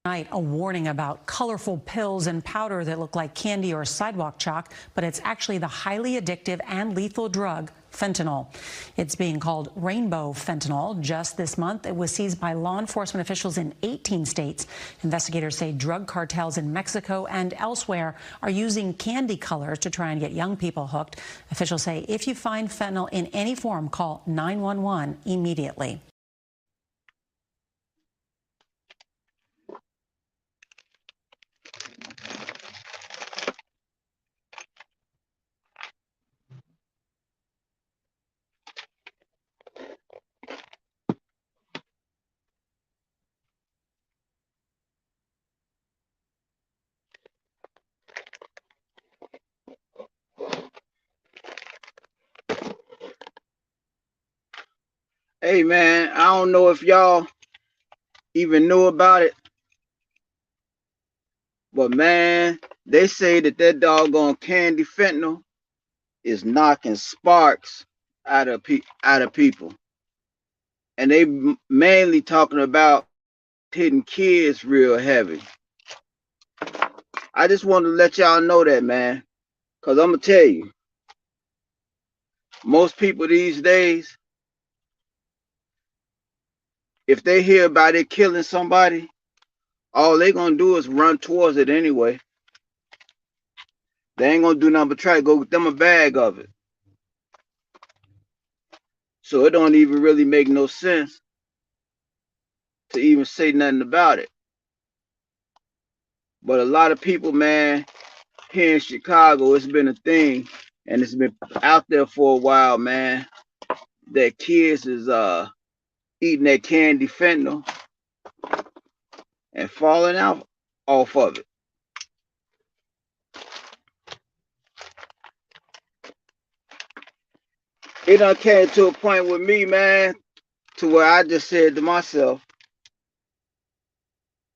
Tonight, a warning about colorful pills and powder that look like candy or sidewalk chalk, but it's actually the highly addictive and lethal drug fentanyl. It's being called rainbow fentanyl. Just this month, it was seized by law enforcement officials in 18 states. Investigators say drug cartels in Mexico and elsewhere are using candy colors to try and get young people hooked. Officials say if you find fentanyl in any form, call 911 immediately. Hey man, I don't know if y'all even knew about it, but man, they say that doggone candy fentanyl is knocking sparks out of people, and they mainly talking about hitting kids real heavy. I just want to let y'all know that, man, cause I'm gonna tell you, most people these days, if they hear about it killing somebody, all they gonna do is run towards it anyway. They ain't gonna do nothing but try to go get them a bag of it. So it don't even really make no sense to even say nothing about it. But a lot of people, man, here in Chicago, it's been a thing, and it's been out there for a while, man, that kids is eating that candy fentanyl and falling out off of it. It done came to a point with me, man, to where I just said to myself,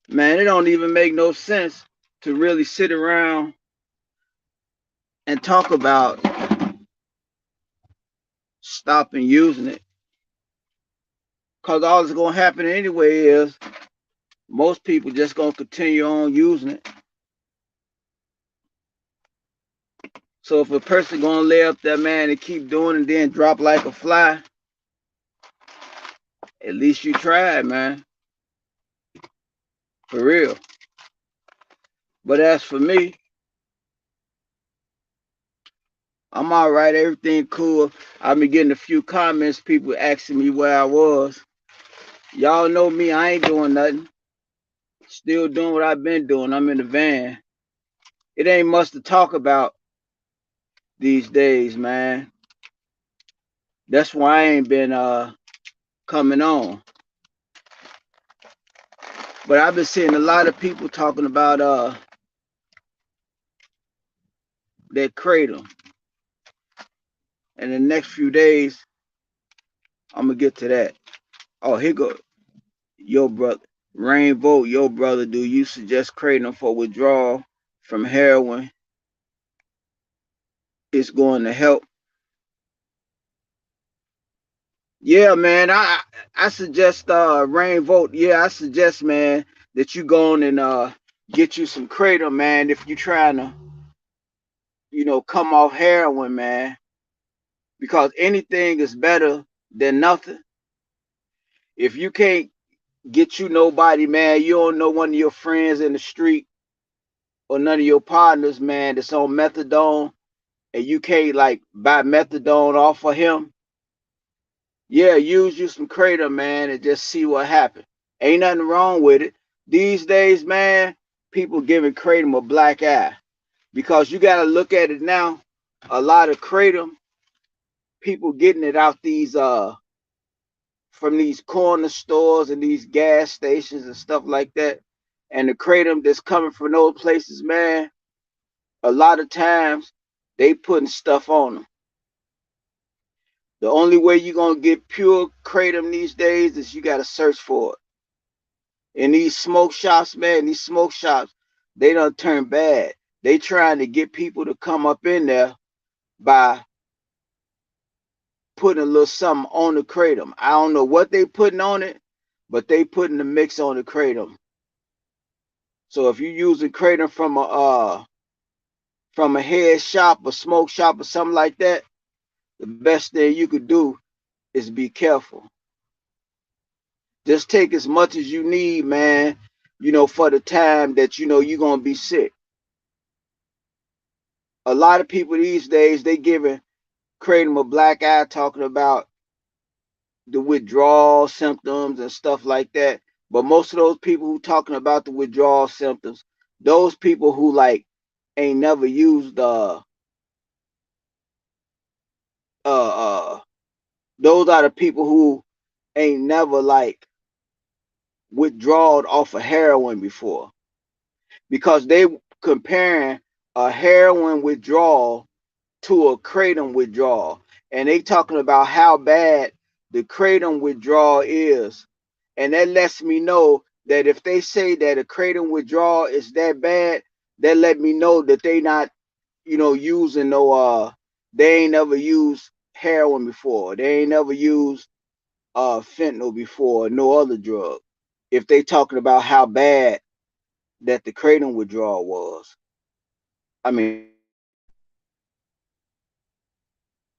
man, it don't even make no sense to really sit around and talk about stopping using it. Cause all that's gonna happen anyway is most people just gonna continue on using it. So if a person gonna lay up there, man, and keep doing it and then drop like a fly, at least you tried, man. For real. But as for me, I'm all right. Everything cool. I've been getting a few comments, people asking me where I was. Y'all know me, I ain't doing nothing. Still doing what I've been doing. I'm in the van. It ain't much to talk about these days, man. That's why I ain't been coming on. But I've been seeing a lot of people talking about that Kratom. And the next few days, I'm gonna get to that. Oh, here go your brother. Rainbow, your brother, do you suggest Kratom for withdrawal from heroin? It's going to help. Yeah, man. I suggest Rainbow. Yeah, I suggest, man, that you go on and get you some Kratom, man, if you're trying to, come off heroin, man. Because anything is better than nothing. If you can't get you nobody, man, you don't know one of your friends in the street or none of your partners, man, that's on methadone, and you can't like buy methadone off of him, yeah, use you some Kratom, man, and just see what happens. Ain't nothing wrong with it. These days, man, people giving Kratom a black eye because you got to look at it now. A lot of Kratom, people getting it out these from these corner stores and these gas stations and stuff like that. And the Kratom that's coming from those places, man, a lot of times they putting stuff on them. The only way you're going to get pure Kratom these days is you got to search for it. In these smoke shops, man, these smoke shops, they don't turn bad. They trying to get people to come up in there by putting a little something on the Kratom. I don't know what they putting on it, but they putting the mix on the Kratom. So if you're using Kratom from a head shop, a smoke shop, or something like that, the best thing you could do is be careful. Just take as much as you need, man, for the time that you're gonna be sick. A lot of people these days, they giving Kratom a black eye, talking about the withdrawal symptoms and stuff like that. But most of those people who talking about the withdrawal symptoms, those people who like ain't never used uh those are the people who ain't never like withdrawed off of heroin before, because they comparing a heroin withdrawal to a kratom withdrawal, and they talking about how bad the kratom withdrawal is, and that lets me know that if they say that a kratom withdrawal is that bad, that let me know that they not using no they ain't never used heroin before, they ain't never used fentanyl before, no other drug, if they talking about how bad that the kratom withdrawal was. I mean,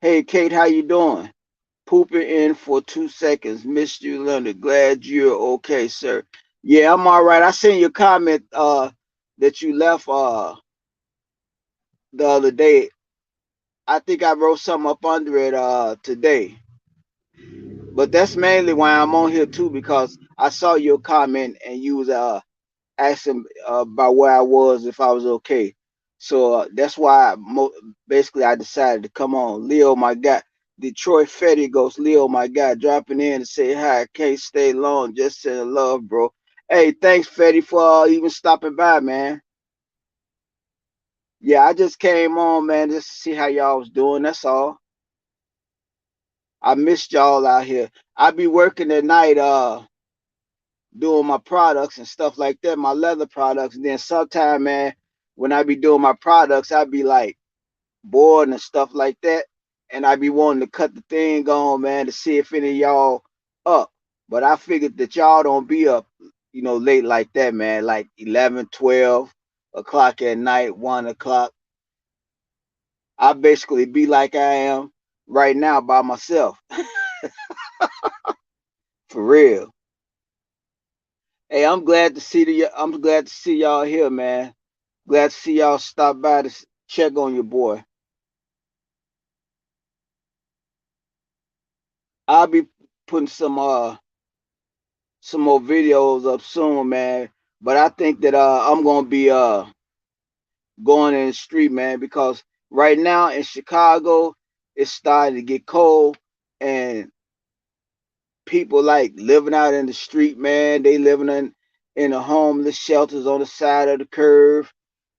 hey Kate, how you doing? Pooping in for 2 seconds. Missed you, Leonard. Glad you're okay, sir. Yeah, I'm all right. I seen your comment that you left the other day. I think I wrote something up under it today. But that's mainly why I'm on here too, because I saw your comment and you was asking about where I was, if I was okay. So that's why basically I decided to come on. Leo, my guy. Detroit Fetty goes, Leo, my guy, dropping in to say hi. I can't stay long. Just sending love, bro. Hey, thanks, Fetty, for even stopping by, man. Yeah, I just came on, man, just to see how y'all was doing. That's all. I missed y'all out here. I be working at night, doing my products and stuff like that, my leather products. And then sometime, man, when I be doing my products, I be like bored and stuff like that. And I be wanting to cut the thing on, man, to see if any of y'all up. But I figured that y'all don't be up, late like that, man, like 11, 12 o'clock at night, 1 o'clock. I basically be like I am right now by myself, for real. Hey, I'm glad to see y'all here, man. Glad to see y'all stop by to check on your boy. I'll be putting some more videos up soon, man. But I think that I'm gonna be going in the street, man, because right now in Chicago it's starting to get cold, and people like living out in the street, man. They living in the homeless shelters on the side of the curve,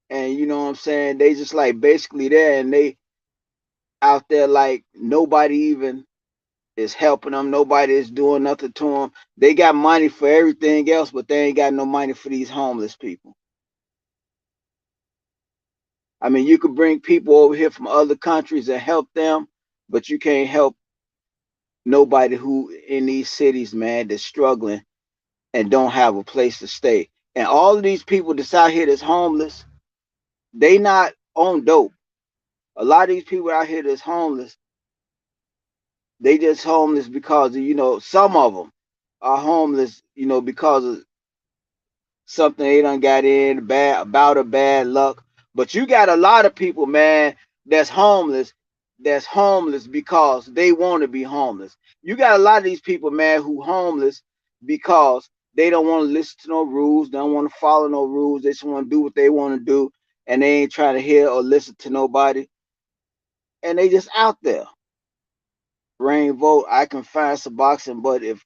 and you know what I'm saying. They just like basically there, and they out there like nobody even is helping them. Nobody is doing nothing to them. They got money for everything else, but they ain't got no money for these homeless people. I mean, you could bring people over here from other countries and help them, but you can't help nobody who in these cities, man, that's struggling and don't have a place to stay. And all of these people that's out here that's homeless, they not on dope. A lot of these people out here that's homeless, they just homeless because of, some of them are homeless, because of something they done got in bad about a bad luck. But you got a lot of people, man, that's homeless, because they want to be homeless. You got a lot of these people, man, who homeless because they don't want to listen to no rules, they don't want to follow no rules, they just want to do what they want to do, and they ain't trying to hear or listen to nobody, and they just out there. Rain vote, I can find Suboxone, but if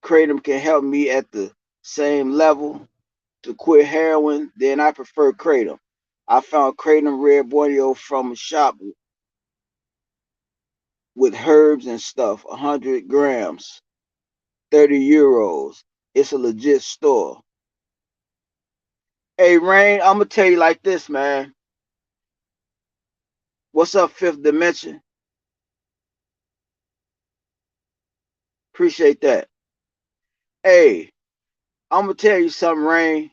Kratom can help me at the same level to quit heroin, then I prefer Kratom. I found Kratom Red Borneo from a shop with herbs and stuff, 100 grams, 30 euros. It's a legit store. Hey, Rain, I'm going to tell you like this, man. What's up, Fifth Dimension? Appreciate that. Hey, I'm going to tell you something, Rain.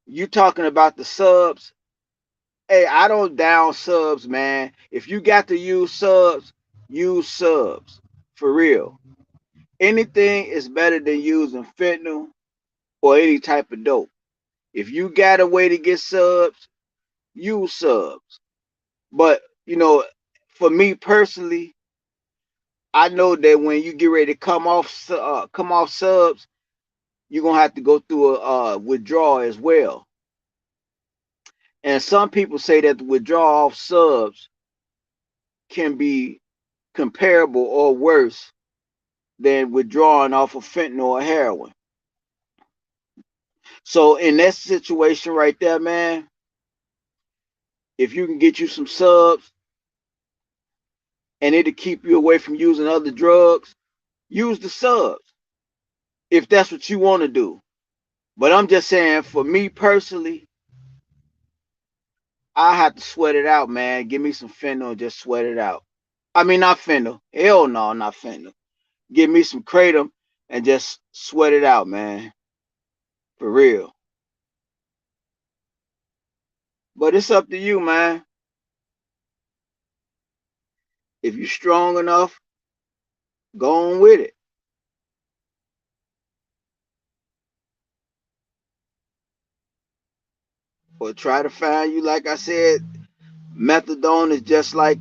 You talking about the subs? Hey, I don't down subs, man. If you got to use subs for real. Anything is better than using fentanyl or any type of dope. If you got a way to get subs, use subs. But for me personally, I know that when you get ready to come off subs, you're gonna have to go through a withdrawal as well. And some people say that the withdrawal off subs can be comparable or worse than withdrawing off of fentanyl or heroin. So in that situation right there, man, if you can get you some subs and it'll keep you away from using other drugs, use the subs if that's what you want to do. But I'm just saying, for me personally, I have to sweat it out, man. Give me some fentanyl and just sweat it out. I mean, not fentanyl. Hell no, not fentanyl. Give me some kratom and just sweat it out, man. For real. But it's up to you, man. If you're strong enough, go on with it. Or try to find you, like I said, methadone is just like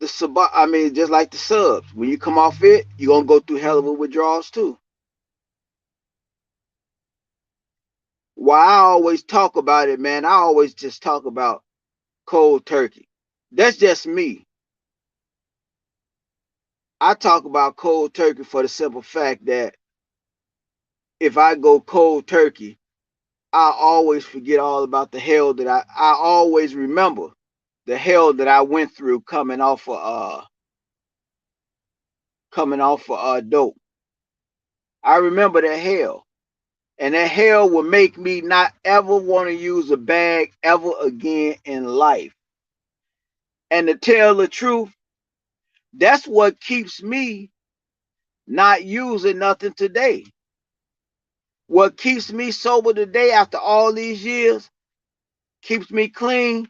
just like the subs. When you come off it, you're gonna go through hell of a withdrawals too. Why I always talk about it, man, I always just talk about cold turkey. That's just me. I talk about cold turkey for the simple fact that if I go cold turkey, I always forget all about the hell that I always remember the hell that I went through coming off of dope. I remember that hell. And that hell will make me not ever want to use a bag ever again in life. And to tell the truth, that's what keeps me not using nothing today. What keeps me sober today after all these years, keeps me clean,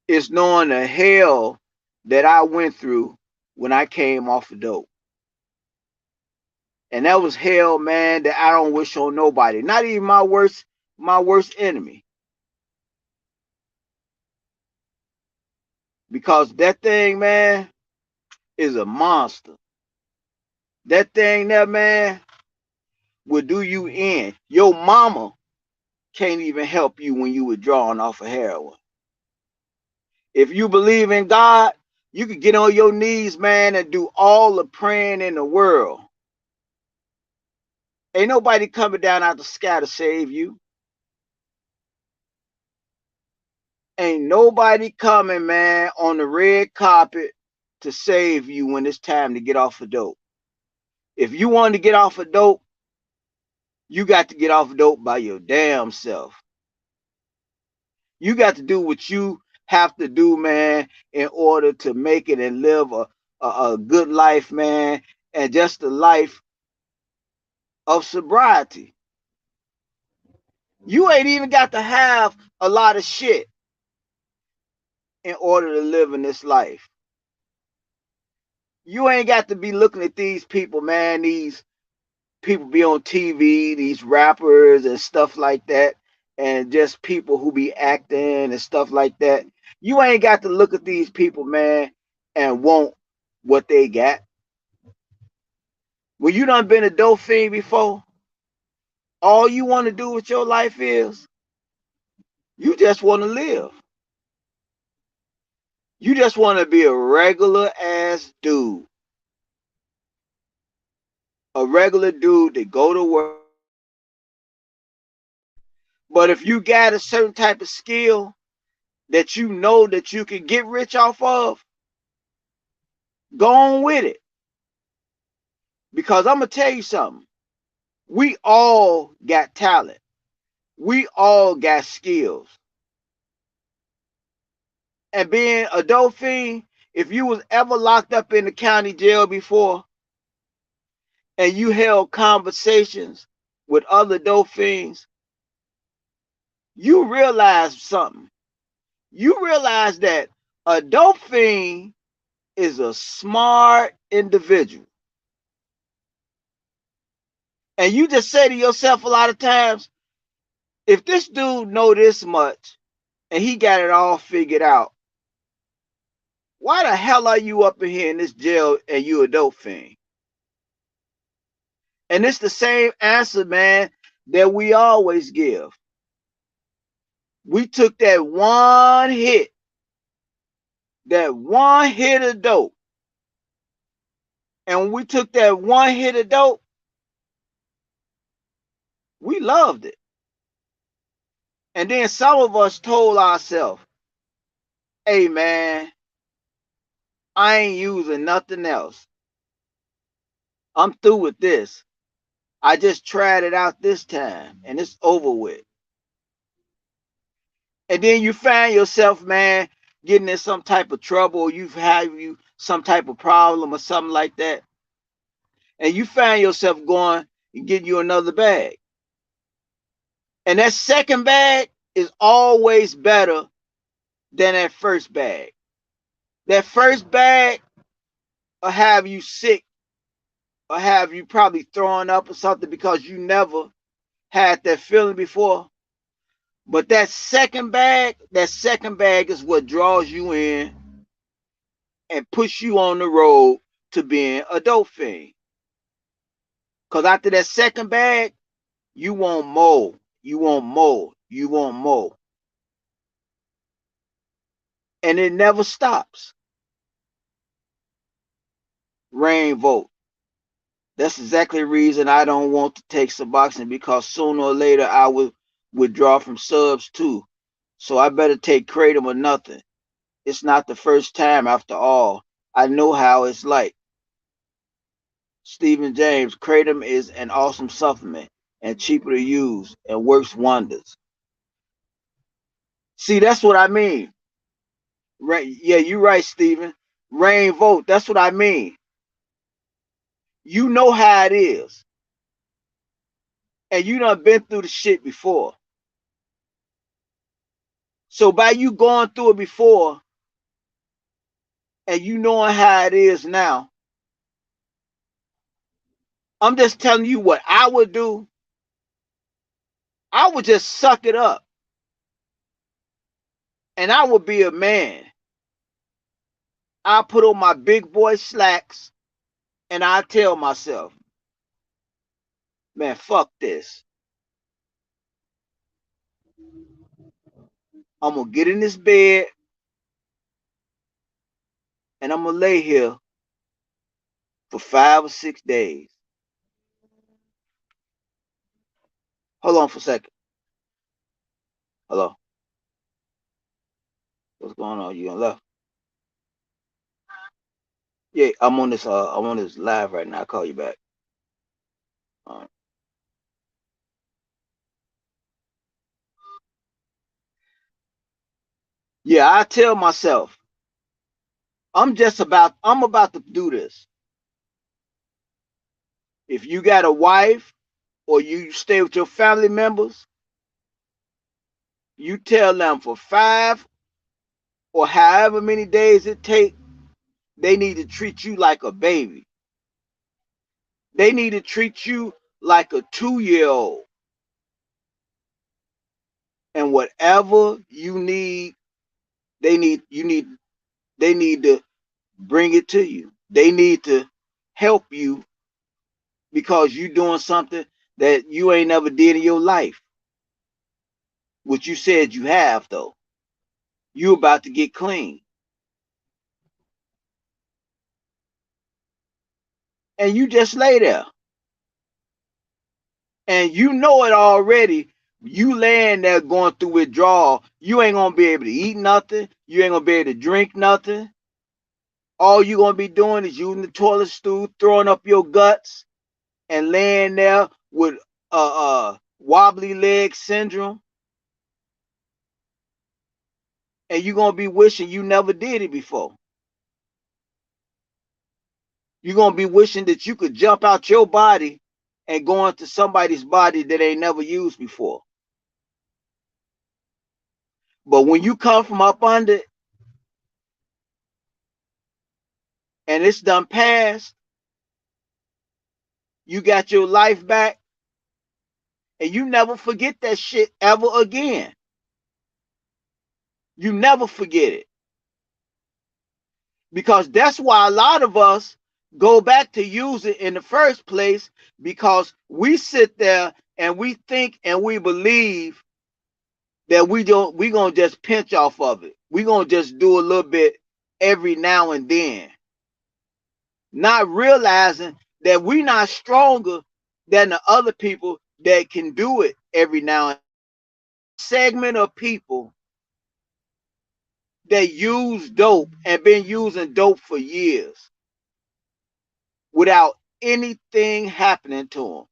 is knowing the hell that I went through when I came off of dope. And that was hell, man, that I don't wish on nobody. Not even my worst enemy. Because that thing, man, is a monster. That thing there, man, will do you in. Your mama can't even help you when you withdrawing off of heroin. If you believe in God, you can get on your knees, man, and do all the praying in the world. Ain't nobody coming down out the sky to save you. Ain't nobody coming, man, on the red carpet to save you when it's time to get off of dope. If you want to get off of dope, you got to get off of dope by your damn self. You got to do what you have to do, man, in order to make it and live a good life, man, and just a life of sobriety. You ain't even got to have a lot of shit in order to live in this life. You ain't got to be looking at these people, man. These people be on TV, these rappers and stuff like that, and just people who be acting and stuff like that. You ain't got to look at these people, man, and want what they got. When you done been a dope fiend before, all you want to do with your life is you just want to live. You just want to be a regular ass dude. A regular dude that go to work. But if you got a certain type of skill that you know that you can get rich off of, go on with it. Because I'm going to tell you something. We all got talent. We all got skills. And being a dope fiend, if you was ever locked up in the county jail before and you held conversations with other dope fiends, you realize something. You realize that a dope fiend is a smart individual. And you just say to yourself a lot of times, if this dude know this much and he got it all figured out, why the hell are you up in here in this jail and you a dope fiend? And it's the same answer, man, that we always give. We took that one hit of dope. And when we took that one hit of dope, we loved it. And then some of us told ourselves, hey, man, I ain't using nothing else. I'm through with this. I just tried it out this time and it's over with. And then you find yourself, man, getting in some type of trouble, or you've had some type of problem or something like that. And you find yourself going and getting you another bag. And that second bag is always better than that first bag. That first bag will have you sick or have you probably throwing up or something because you never had that feeling before. But that second bag is what draws you in and push you on the road to being a dope fiend. Because after that second bag, you want more. You want more. You want more. And it never stops. Rain vote. That's exactly the reason I don't want to take Suboxone, because sooner or later I will withdraw from subs too. So I better take Kratom or nothing. It's not the first time after all. I know how it's like. Stephen James, Kratom is an awesome supplement and cheaper to use and works wonders. See, that's what I mean. Yeah, you're right, Stephen. Rain vote. That's what I mean. You know how it is. And you done been through the shit before. So by you going through it before and you knowing how it is now, I'm just telling you what I would do. I would just suck it up. And I would be a man. I put on my big boy slacks and I tell myself, man, fuck this. I'm going to get in this bed and I'm going to lay here for 5 or 6 days. Hold on for a second. Hello. What's going on? You on left? Yeah, I'm on this live right now. I'll call you back. All right. Yeah, I tell myself, I'm about to do this. If you got a wife or you stay with your family members, you tell them for 5 or however many days it takes, they need to treat you like a baby. They need to treat you like a 2-year-old. And whatever you need, they need to bring it to you. They need to help you because you're doing something that you ain't never did in your life. Which you said you have, though. You about to get clean. And you just lay there. And you know it already. You laying there going through withdrawal. You ain't going to be able to eat nothing. You ain't going to be able to drink nothing. All you going to be doing is using the toilet stool, throwing up your guts, and laying there with wobbly leg syndrome. And you're going to be wishing you never did it before. You're going to be wishing that you could jump out your body and go into somebody's body that ain't never used before. But when you come from up under and it's done past, you got your life back, and you never forget that shit ever again. You never forget it. Because that's why a lot of us go back to use it in the first place, because we sit there and we think and we believe that we gonna just pinch off of it. We gonna just do a little bit every now and then, not realizing that we not stronger than the other people that can do it every now and then. Segment of people that use dope and been using dope for years without anything happening to them.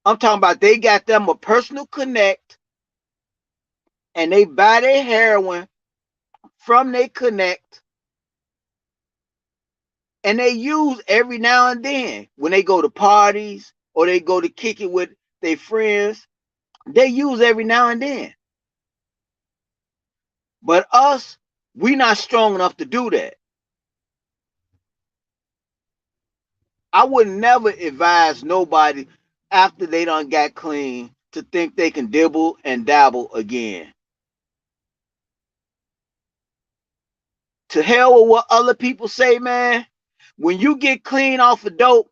I'm talking about they got them a personal connect, and they buy their heroin from their connect, and they use every now and then when they go to parties or they go to kick it with their friends. They use every now and then. But us, we not strong enough to do that. I would never advise nobody after they done got clean to think they can dibble and dabble again. To hell with what other people say, man. When you get clean off of dope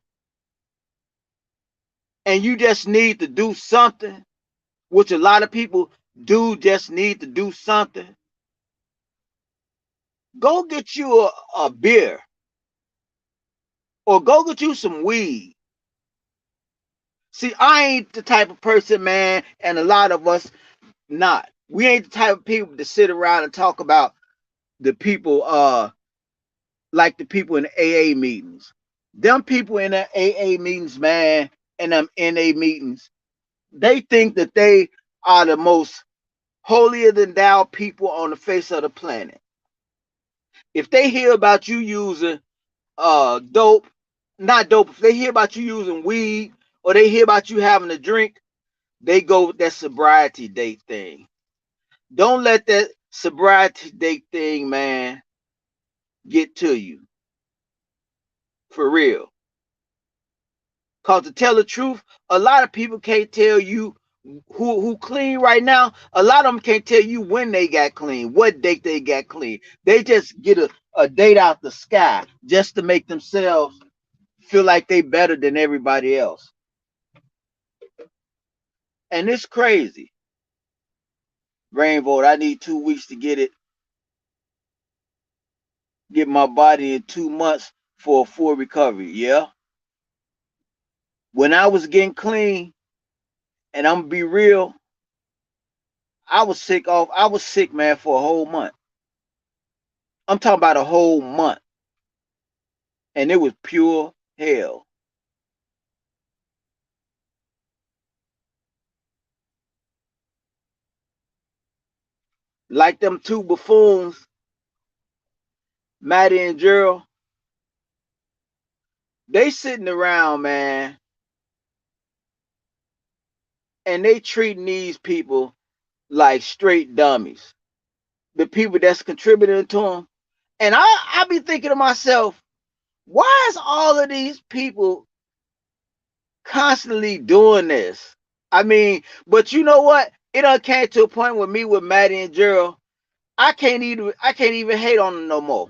and you just need to do something, which a lot of people do just need to do something, go get you a beer or go get you some weed. See, I ain't the type of person, man, and a lot of us not. We ain't the type of people to sit around and talk about the people like the people in the AA meetings. Them people in the AA meetings, man, and them NA meetings, they think that they are the most holier than thou people on the face of the planet. If they hear about you using dope, not dope, if they hear about you using weed or they hear about you having a drink, they go with that sobriety date thing. Don't let that sobriety date thing, man, get to you. For real. Cause to tell the truth, a lot of people can't tell you who clean right now. A lot of them can't tell you when they got clean, what date they got clean. They just get a date out the sky just to make themselves feel like they better than everybody else. And it's crazy. Rainbow, I need 2 weeks to get my body in 2 months for a full recovery. Yeah. When I was getting clean, and I'm gonna be real, I was sick, man, for a whole month. I'm talking about a whole month. And it was pure hell. Like them two buffoons, Maddie and Gerald, they sitting around, man, and they treating these people like straight dummies. The people that's contributing to them. And I be thinking to myself, why is all of these people constantly doing this? I mean, but you know what? It done came to a point with me with Maddie and Gerald. I can't even hate on them no more.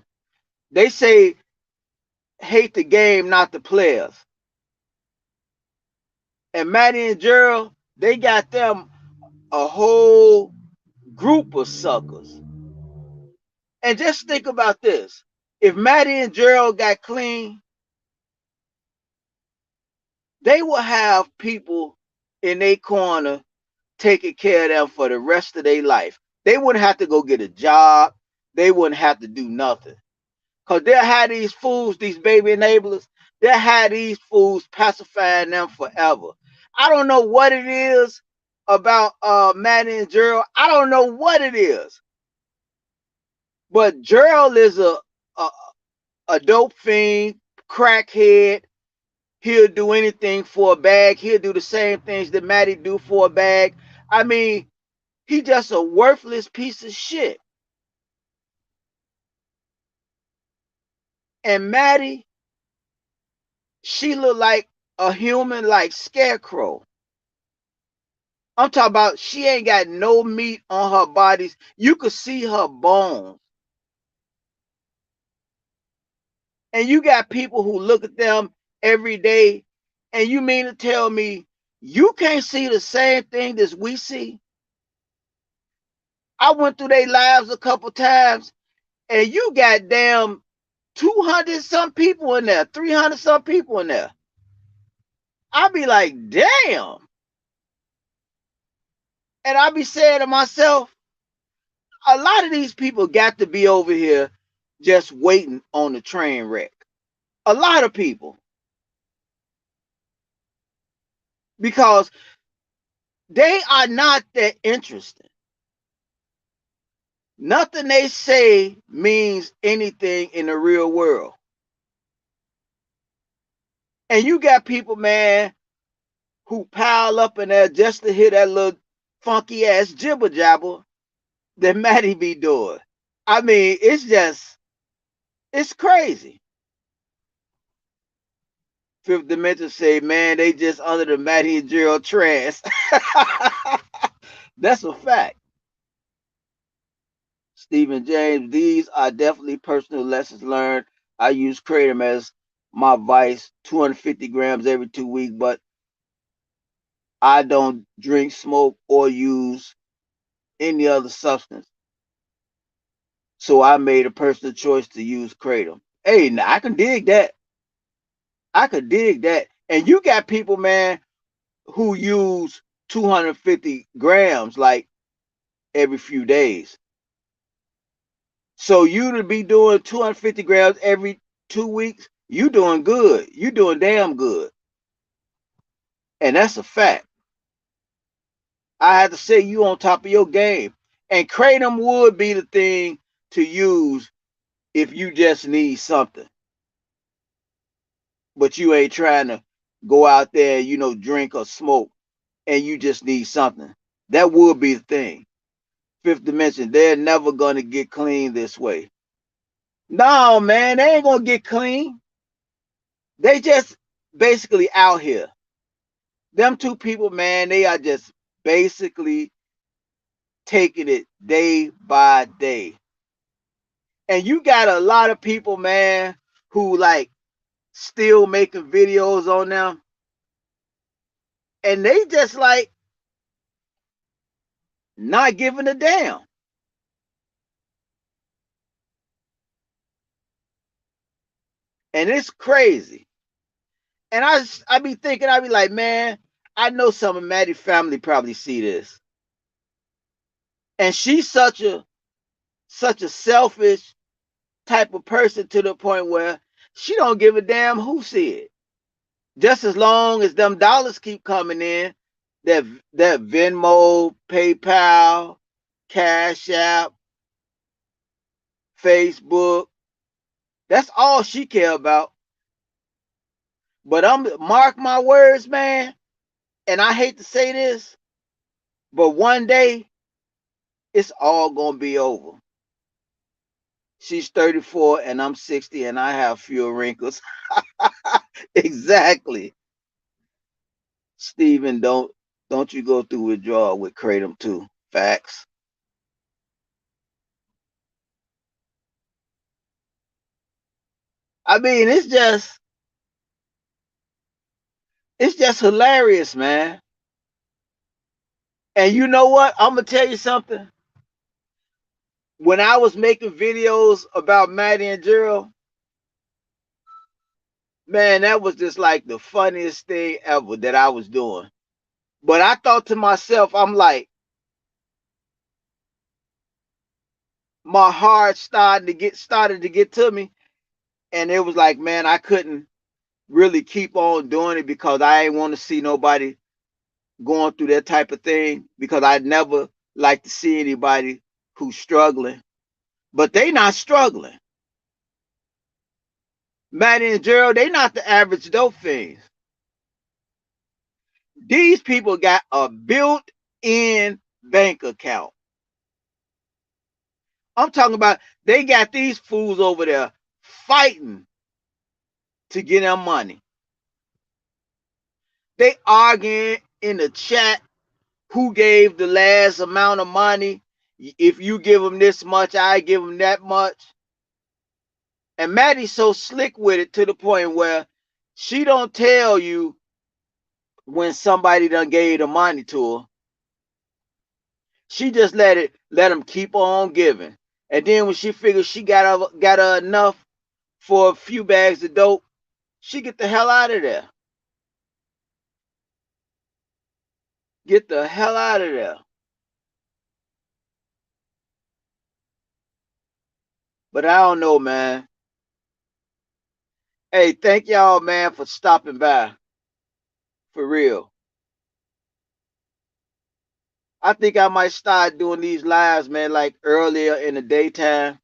They say hate the game, not the players. And Maddie and Gerald, they got them a whole group of suckers. And just think about this. If Maddie and Gerald got clean, they will have people in their corner taking care of them for the rest of their life. They wouldn't have to go get a job. They wouldn't have to do nothing. Because they'll have these fools, these baby enablers, they'll have these fools pacifying them forever. I don't know what it is about Maddie and Gerald. I don't know what it is. But Gerald is a dope fiend, crackhead. He'll do anything for a bag. He'll do the same things that Maddie do for a bag. I mean, He just a worthless piece of shit. And Maddie, she look like a human, like scarecrow. I'm talking about she ain't got no meat on her bodies. You could see her bones. And you got people who look at them every day, and you mean to tell me you can't see the same thing as we see? I went through their lives a couple times, and you got damn 200 some people in there, 300 some people in there. I be like, damn. And I be saying to myself, a lot of these people got to be over here just waiting on the train wreck. A lot of people. Because they are not that interesting. Nothing they say means anything in the real world. And you got people, man, who pile up in there just to hear that little funky ass jibber jabber that Maddie be doing. I mean, it's crazy. Fifth Dimension say, man, they just under the Maddie and Gerald trance. That's a fact. Stephen James, these are definitely personal lessons learned. I use Kratom as my vice, 250 grams every 2 weeks, but I don't drink, smoke, or use any other substance. So I made a personal choice to use Kratom. Hey, now I can dig that. I could dig that. And you got people, man, who use 250 grams like every few days. So you to be doing 250 grams every 2 weeks, you doing good. You doing damn good. And that's a fact. I have to say you on top of your game. And Kratom would be the thing to use if you just need something. But you ain't trying to go out there, drink or smoke, and you just need something. That would be the thing. Fifth Dimension, they're never gonna get clean this way. No, man, they ain't gonna get clean. They just basically out here. Them two people, man, they are just basically taking it day by day. And you got a lot of people, man, who like still making videos on them. And they just like not giving a damn. And it's crazy. And I be thinking, I be like, man, I know some of Maddie's family probably see this. And she's such a selfish type of person to the point where she don't give a damn who see it. Just as long as them dollars keep coming in, that Venmo, PayPal, Cash App, Facebook, that's all she care about. But mark my words, man, and I hate to say this, but one day it's all gonna be over. She's 34 and I'm 60 and I have fewer wrinkles. Exactly. Steven, don't you go through withdrawal with Kratom too. Facts. I mean, it's just hilarious, man. And you know what? I'm gonna tell you something. When I was making videos about Maddie and Gerald, man, that was just like the funniest thing ever that I was doing. But I thought to myself, I'm like, my heart started to get to me, and it was like, man, I couldn't really keep on doing it because I ain't want to see nobody going through that type of thing because I never like to see anybody who's struggling. But they not struggling. Maddie and Gerald, they not the average dope fiends. These people got a built-in bank account. I'm talking about they got these fools over there fighting to get them money. They arguing in the chat who gave the last amount of money. If you give them this much, I give them that much. And Maddie's so slick with it to the point where she don't tell you when somebody done gave the money to her. She just let them keep on giving. And then when she figures she got her enough for a few bags of dope, she get the hell out of there. Get the hell out of there. But I don't know, man. Hey, thank y'all, man, for stopping by. For real. I think I might start doing these lives, man, like earlier in the daytime.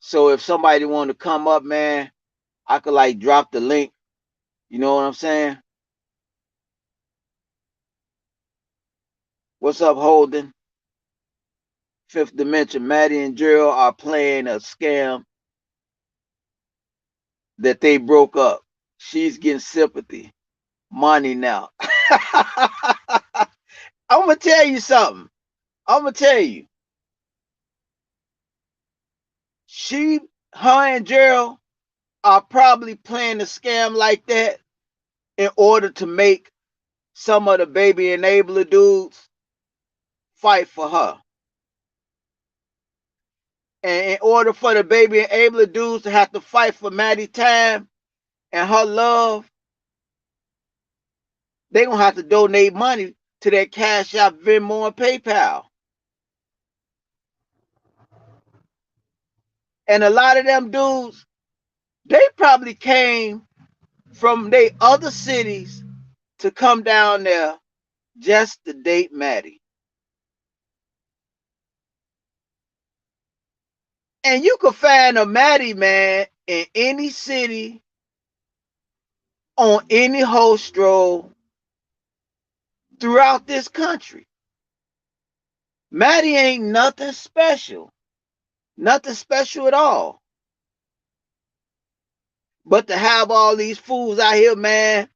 So if somebody want to come up, man, I could like drop the link. You know what I'm saying? What's up, Holden? Fifth Dimension. Maddie and Gerald are playing a scam that they broke up. She's getting sympathy. Money now. I'm going to tell you something. I'm going to tell you. Her and Gerald are probably playing a scam like that in order to make some of the baby enabler dudes fight for her. And in order for the baby enabler dudes to have to fight for Maddie time and her love, they're going to have to donate money to their Cash App, Venmo, and PayPal. And a lot of them dudes, they probably came from their other cities to come down there just to date Maddie. And you could find a Maddie, man, in any city, on any host stroll throughout this country. Maddie ain't nothing special. Nothing special at all. But to have all these fools out here, man,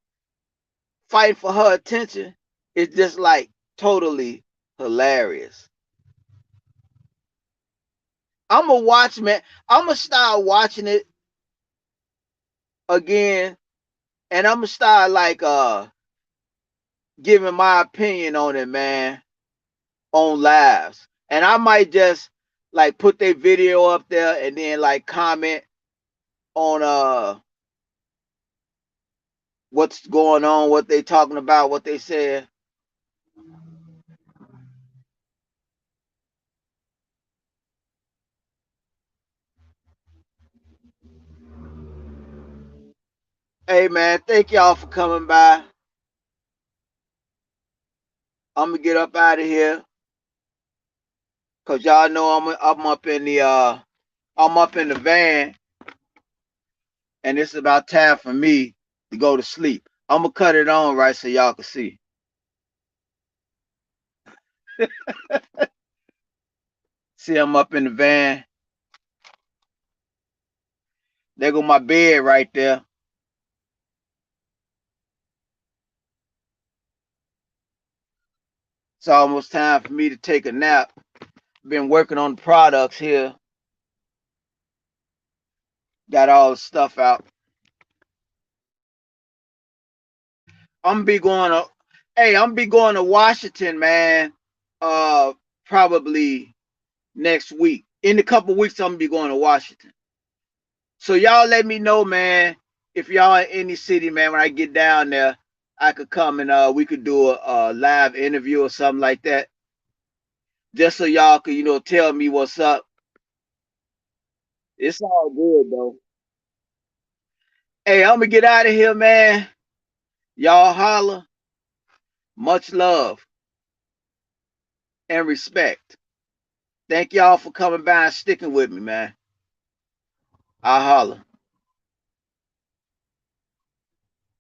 fighting for her attention is just like totally hilarious. I'm going to watch, man. I'm going to start watching it again. And I'm going to start like giving my opinion on it, man, on lives. And I might just like put their video up there and then like comment on what's going on, what they talking about, what they said. Hey man, thank y'all for coming by. I'm gonna get up out of here. Cause y'all know I'm up in the van, and it's about time for me to go to sleep. I'm gonna cut it on right so y'all can see. See, I'm up in the van. There go my bed right there. It's almost time for me to take a nap. Been working on the products here. Got all the stuff out. I'm gonna be going to I'm gonna be going to Washington, man. Probably next week. In a couple weeks, I'm gonna be going to Washington. So y'all let me know, man, if y'all in any city, man, when I get down there, I could come and we could do a live interview or something like that. Just so y'all could, tell me what's up. It's all good though. Hey, I'm gonna get out of here, man. Y'all holler. Much love and respect. Thank y'all for coming by and sticking with me, man. I holler.